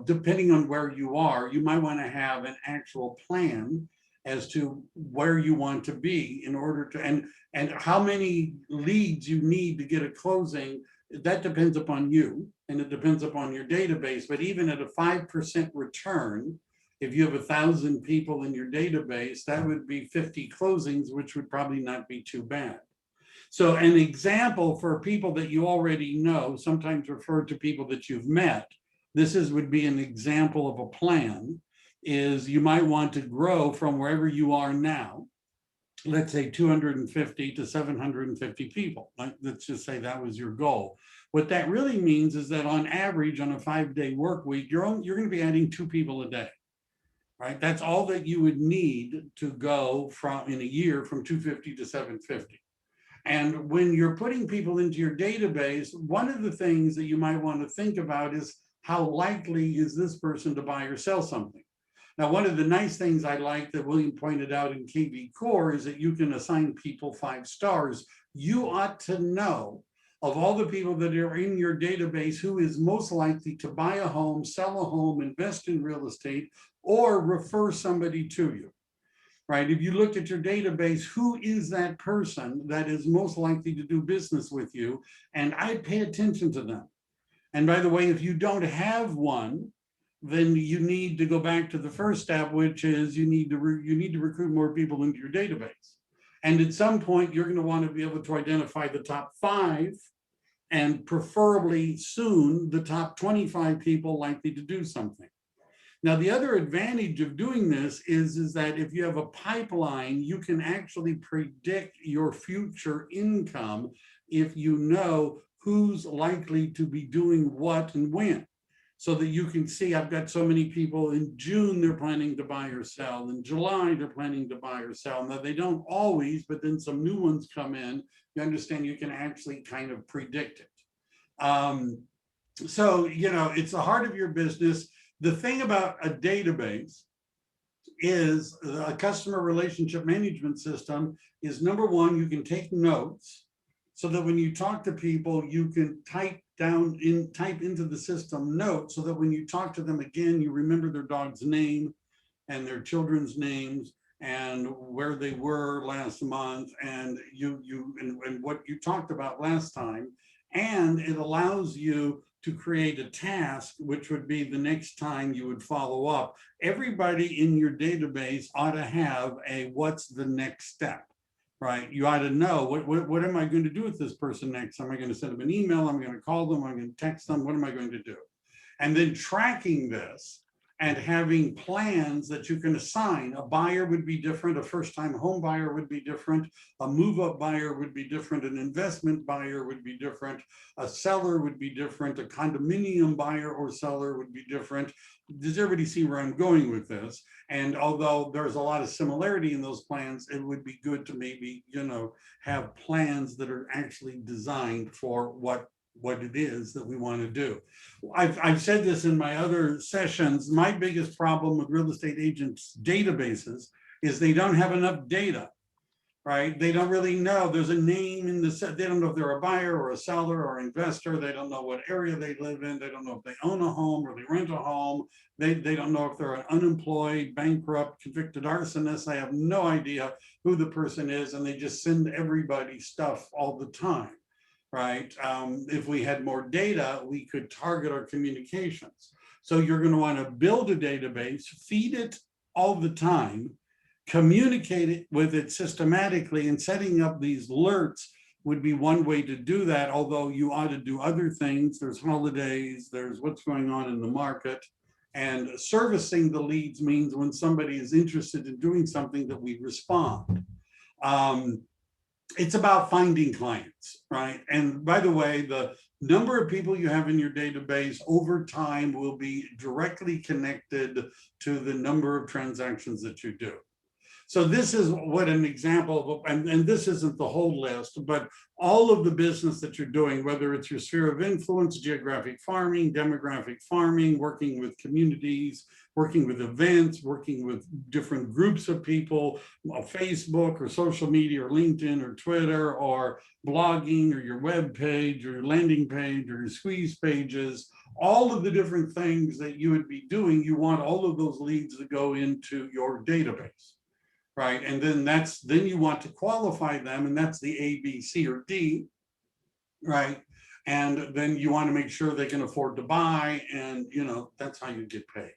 depending on where you are, you might want to have an actual plan as to where you want to be in order to, and how many leads you need to get a closing. That depends upon you, and it depends upon your database. But even at a 5% return, if you have 1,000 people in your database, that would be 50 closings, which would probably not be too bad. So an example for people that you already know, sometimes referred to people that you've met, would be an example of a plan, is you might want to grow from wherever you are now, let's say 250 to 750 people. Let's just say that was your goal. What that really means is that on average, on a 5-day work week, you're going to be adding 2 people a day, right? That's all that you would need to go in a year from 250 to 750. And when you're putting people into your database, one of the things that you might want to think about is, how likely is this person to buy or sell something? Now, one of the nice things I like that William pointed out in kvCORE is that you can assign people 5 stars. You ought to know, of all the people that are in your database, who is most likely to buy a home, sell a home, invest in real estate, or refer somebody to you. Right? If you looked at your database, who is that person that is most likely to do business with you? And I'd pay attention to them. And by the way, if you don't have one, then you need to go back to the first step, which is you need to recruit more people into your database. And at some point, you're going to want to be able to identify the top 5, and preferably soon the top 25 people likely to do something. Now, the other advantage of doing this is that if you have a pipeline, you can actually predict your future income if you know who's likely to be doing what and when. So that you can see, I've got so many people in June, they're planning to buy or sell. In July, they're planning to buy or sell. Now, they don't always, but then some new ones come in. You understand, you can actually kind of predict it. So, it's the heart of your business. The thing about a database is a customer relationship management system is, number one, you can take notes so that when you talk to people, you can type into the system notes so that when you talk to them again, you remember their dog's name, and their children's names and where they were last month and and what you talked about last time. And it allows you to create a task, which would be the next time you would follow up. Everybody in your database ought to have a what's the next step, right? You ought to know what am I going to do with this person next? Am I going to send them an email? Am I going to call them? Am I going to text them? What am I going to do? And then tracking this and having plans that you can assign. A buyer would be different, a first-time home buyer would be different, a move-up buyer would be different, an investment buyer would be different, a seller would be different, a condominium buyer or seller would be different. Does everybody see where I'm going with this? And although there's a lot of similarity in those plans, it would be good to maybe, have plans that are actually designed for what it is that we want to do. I've said this in my other sessions. My biggest problem with real estate agents' databases is they don't have enough data, right? They don't really know. There's a name in the set. They don't know if they're a buyer or a seller or investor. They don't know what area they live in. They don't know if they own a home or they rent a home. They don't know if they're an unemployed, bankrupt, convicted arsonist. They have no idea who the person is, and they just send everybody stuff all the time. Right? If we had more data, we could target our communications. So you're going to want to build a database, feed it all the time, communicate it with it systematically, and setting up these alerts would be one way to do that, although you ought to do other things. There's holidays, there's what's going on in the market, and servicing the leads means when somebody is interested in doing something that we respond. It's about finding clients, right? And by the way, the number of people you have in your database over time will be directly connected to the number of transactions that you do. So this is what an example of, and this isn't the whole list, but all of the business that you're doing, whether it's your sphere of influence, geographic farming, demographic farming, working with communities, working with events, working with different groups of people, Facebook or social media or LinkedIn or Twitter or blogging or your web page or your landing page or your squeeze pages, all of the different things that you would be doing, you want all of those leads to go into your database. Right, and then you want to qualify them, and that's the A, B, C, or D, right? And then you want to make sure they can afford to buy, and that's how you get paid.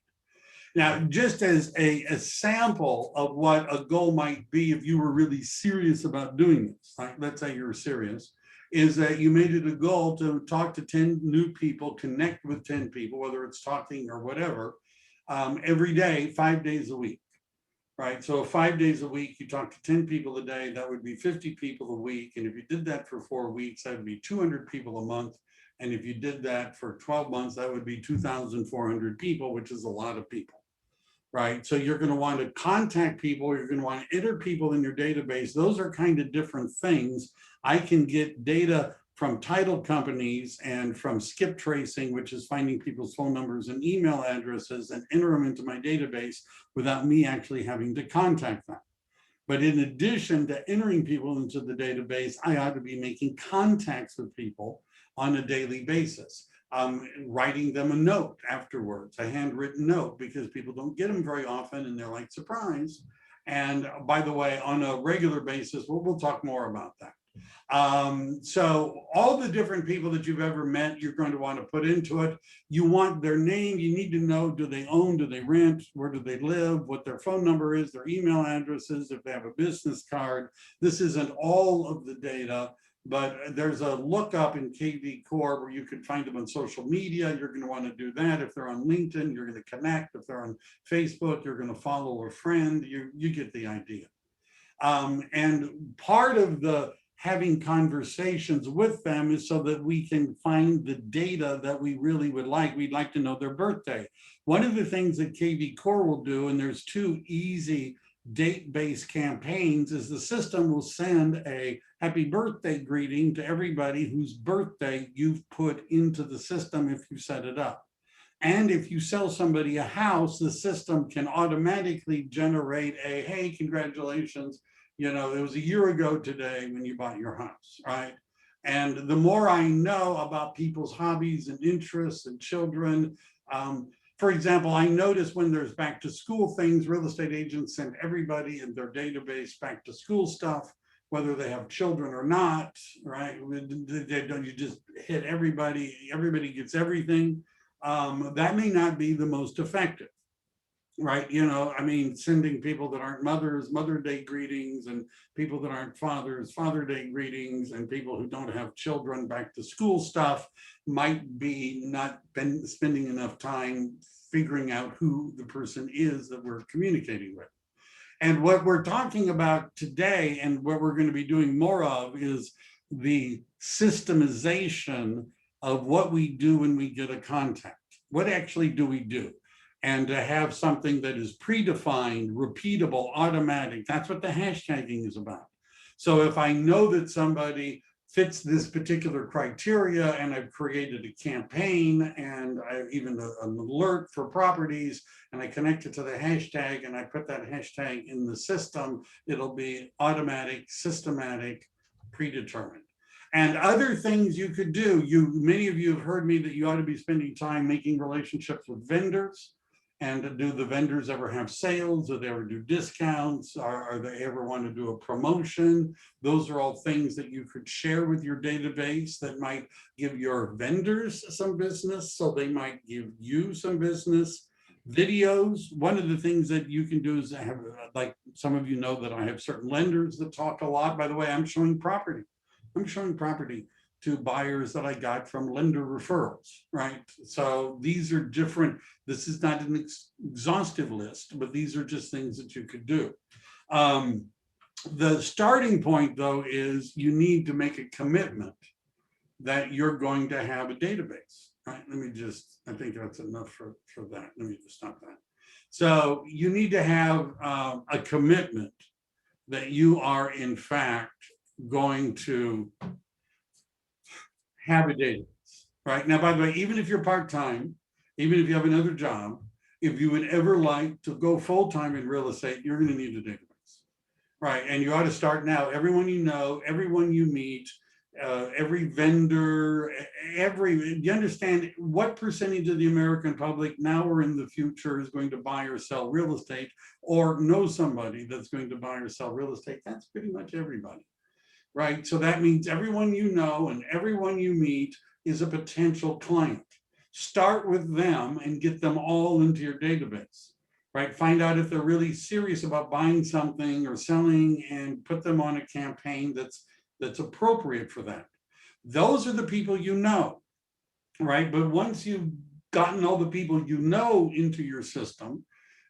Now, just as a sample of what a goal might be if you were really serious about doing this, like let's say you're serious, is that you made it a goal to talk to 10 new people, connect with 10 people, whether it's talking or whatever, every day, 5 days a week. Right, so 5 days a week, you talk to 10 people a day, that would be 50 people a week. And if you did that for 4 weeks, that would be 200 people a month. And if you did that for 12 months, that would be 2,400 people, which is a lot of people, right? So you're going to want to contact people, you're going to want to enter people in your database. Those are kind of different things. I can get data from title companies and from skip tracing, which is finding people's phone numbers and email addresses and enter them into my database without me actually having to contact them. But in addition to entering people into the database, I ought to be making contacts with people on a daily basis, writing them a note afterwards, a handwritten note, because people don't get them very often and they're like, surprise. And by the way, on a regular basis, we'll talk more about that. So all the different people that you've ever met, you're going to want to put into it. You want their name. You need to know, do they own, do they rent, where do they live, what their phone number is, their email addresses, if they have a business card. This isn't all of the data, but there's a lookup in kvCORE where you can find them on social media. You're going to want to do that. If they're on LinkedIn, you're going to connect. If they're on Facebook, you're going to follow a friend. You get the idea. And part of the having conversations with them is so that we can find the data that we really would like. We'd like to know their birthday. One of the things that kvCORE will do, and there's 2 easy date-based campaigns, is the system will send a happy birthday greeting to everybody whose birthday you've put into the system if you set it up. And if you sell somebody a house, the system can automatically generate a, hey, congratulations, it was a year ago today when you bought your house, right? And the more I know about people's hobbies and interests and children, For example, I notice when there's back to school things, real estate agents send everybody in their database back to school stuff, whether they have children or not, right? You just hit everybody, everybody gets everything. That may not be the most effective, right? You know, I mean, sending people that aren't mothers, Mother Day greetings, and people that aren't fathers, Father Day greetings, and people who don't have children back to school stuff might be not been spending enough time figuring out who the person is that we're communicating with. And what we're talking about today and what we're going to be doing more of is the systemization of what we do when we get a contact. What actually do we do? And to have something that is predefined, repeatable, automatic, that's what the hashtagging is about. So if I know that somebody fits this particular criteria and I've created a campaign and I even an alert for properties and I connect it to the hashtag and I put that hashtag in the system, it'll be automatic, systematic, predetermined. And other things you could do, many of you have heard me that you ought to be spending time making relationships with vendors. And do the vendors ever have sales? Do they ever do discounts? Are they ever want to do a promotion? Those are all things that you could share with your database that might give your vendors some business, so they might give you some business. Videos, one of the things that you can do is have, like some of you know that I have certain lenders that talk a lot. By the way, I'm showing property. I'm showing property to buyers that I got from lender referrals, right? So these are different. This is not an exhaustive list, but these are just things that you could do. The starting point, though, is you need to make a commitment that you're going to have a database, right? Let me just, I think that's enough for that. Let me just stop that. So you need to have a commitment that you are, in fact, going to have a database, right? Now, by the way, even if you're part-time, even if you have another job, if you would ever like to go full-time in real estate, you're going to need a database, right? And you ought to start now. Everyone you know, everyone you meet, every vendor, you understand what percentage of the American public now or in the future is going to buy or sell real estate or know somebody that's going to buy or sell real estate? That's pretty much everybody. Right? So that means everyone you know and everyone you meet is a potential client. Start with them and get them all into your database, right? Find out if they're really serious about buying something or selling and put them on a campaign that's appropriate for that. Those are the people you know, right? But once you've gotten all the people you know into your system,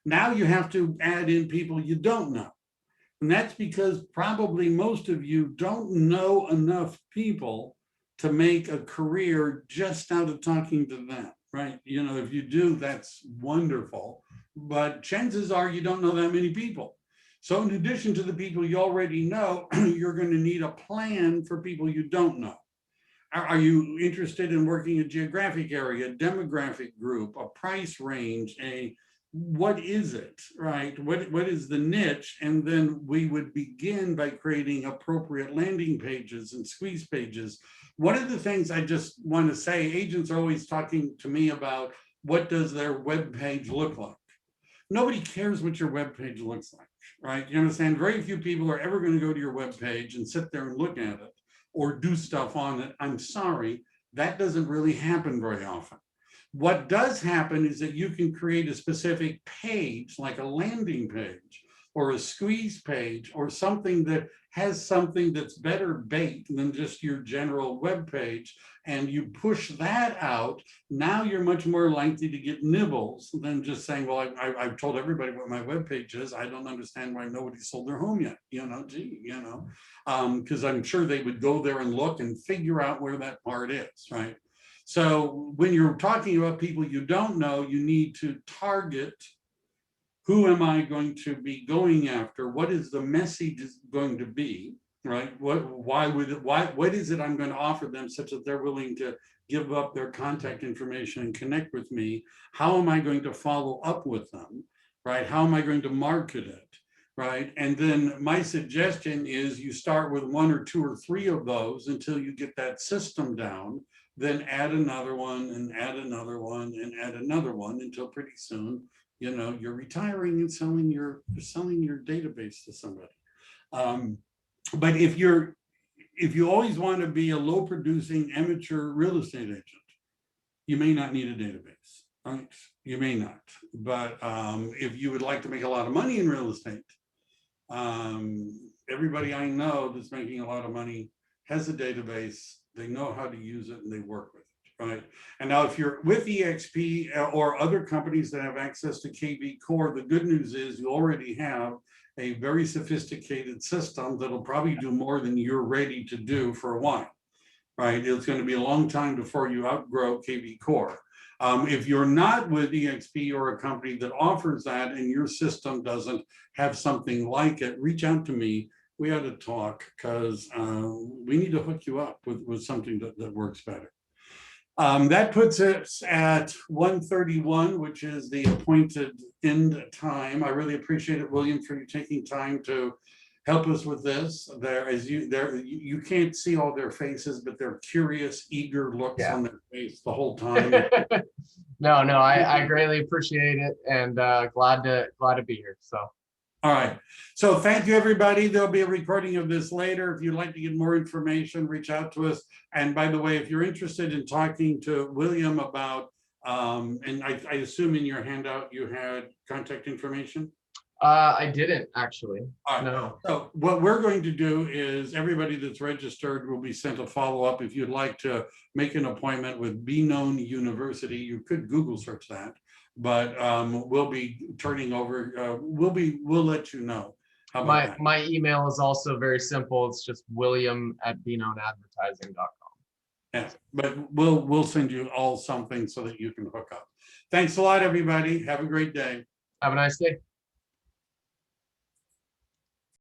now you have to add in people you don't know. And that's because probably most of you don't know enough people to make a career just out of talking to them, right? You know, if you do, that's wonderful. But chances are you don't know that many people. So in addition to the people you already know, you're going to need a plan for people you don't know. Are you interested in working a geographic area, a demographic group, a price range, what is it, right? What is the niche? And then we would begin by creating appropriate landing pages and squeeze pages. One of the things I just want to say, agents are always talking to me about what does their web page look like? Nobody cares what your web page looks like, right? You understand? Very few people are ever going to go to your web page and sit there and look at it or do stuff on it. I'm sorry, that doesn't really happen very often. What does happen is that you can create a specific page, like a landing page or a squeeze page or something that has something that's better bait than just your general web page, and you push that out. Now you're much more likely to get nibbles than just saying, well, I've told everybody what my web page is. I don't understand why nobody sold their home yet, because I'm sure they would go there and look and figure out where that part is, right? So when you're talking about people you don't know, you need to target, who am I going to be going after? What is the message going to be, right? What is it I'm going to offer them such that they're willing to give up their contact information and connect with me? How am I going to follow up with them, right? How am I going to market it? right? And then my suggestion is you start with 1 or 2 or 3 of those until you get that system down, then add another one and add another one and add another one until pretty soon, you know, you're retiring and selling your database to somebody. But if you always want to be a low producing amateur real estate agent, you may not need a database, right? You may not. But if you would like to make a lot of money in real estate, everybody I know that's making a lot of money has a database. They know how to use it and they work with it, right? And now if you're with EXP or other companies that have access to kvCORE, the good news is you already have a very sophisticated system that'll probably do more than you're ready to do for a while, right? It's going to be a long time before you outgrow kvCORE. If you're not with EXP or a company that offers that and your system doesn't have something like it, reach out to me. We ought to talk because we need to hook you up with something that works better. That puts us at 1:31, which is the appointed end time. I really appreciate it, William, for you taking time to help us with this. You can't see all their faces, but they're curious, eager looks on their face the whole time. No, I greatly appreciate it, and glad to be here. So. All right. So thank you, everybody. There'll be a recording of this later. If you'd like to get more information, reach out to us. And by the way, if you're interested in talking to William about, and I assume in your handout you had contact information? I didn't actually. No. So what we're going to do is everybody that's registered will be sent a follow-up. If you'd like to make an appointment with Be Known University, you could Google search that. But we'll be turning over. We'll let you know. How about that? My email is also very simple. It's just william@beknownadvertising.com. Yeah, but we'll send you all something so that you can hook up. Thanks a lot, everybody. Have a great day. Have a nice day.